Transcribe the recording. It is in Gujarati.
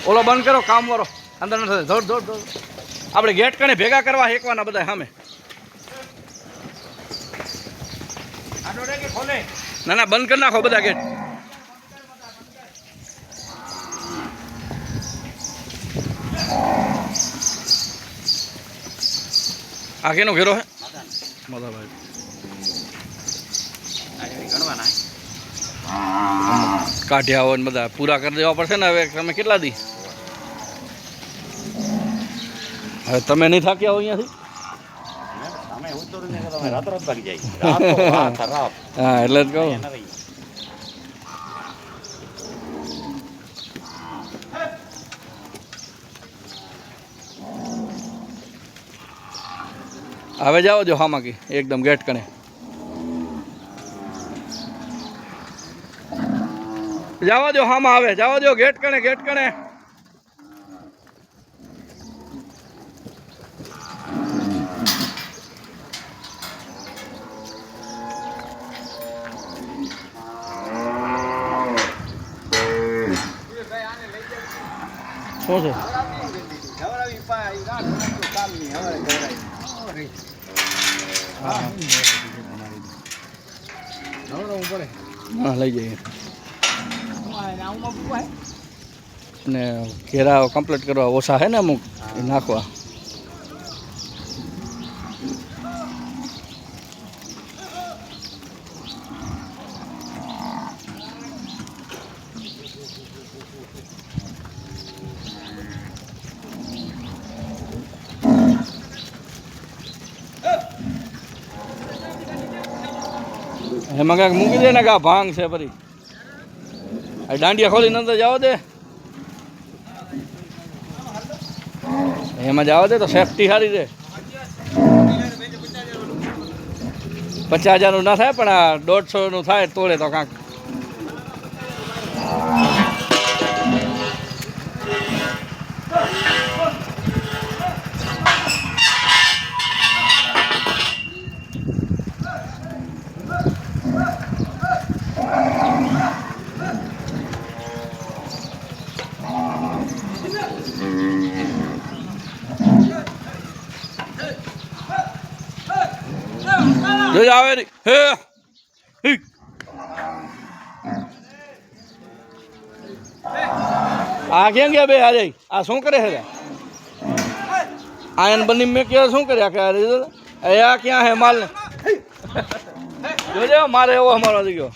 ઓલો બંધ કરો કામ વાળો અંદર નથી દોડ દોડ દોડ આપણે ગેટ કને ભેગા કરવા હેકવાના બધા સામે ના ના બંધ કરી નાખો બધા ગેટ આ કેનો ઘેરો હે મદાભાઈ કાઢ્યા હોય ને બધા પૂરા કરી દેવા પડશે ને હવે તમે કેટલા દી હવે તમે નહીં થાક્યા હો અહીંયાથી હા એટલે જ કહું હવે જાઓ જો હામાકી એકદમ ગેટ કણે જવા દો હામાં આવે જવા દો ગેટ કણે શું છે હા લઈ જઈએ ને ઘેરા કમ્પ્લીટ કરવા ઓછા હે ને અમુક એ નાખવા એમાં કાંઈક મૂકી દે ને કે આ ભાંગ છે ફરી આ દાંડિયા ખોલીને અંદર જવા દે એમાં જવા દે તો સેફટી સારી રહે 50,000 ના થાય પણ આ 150 થાય તોડે તો કાંક જોઈ આવે રી હે આ કેમ ગયા બે આજે આ શું કરે છે આયન બની મેં કે શું કર્યા કે આ ક્યાં હે માલ ને જોજે મારે એવો અમારો થઈ ગયો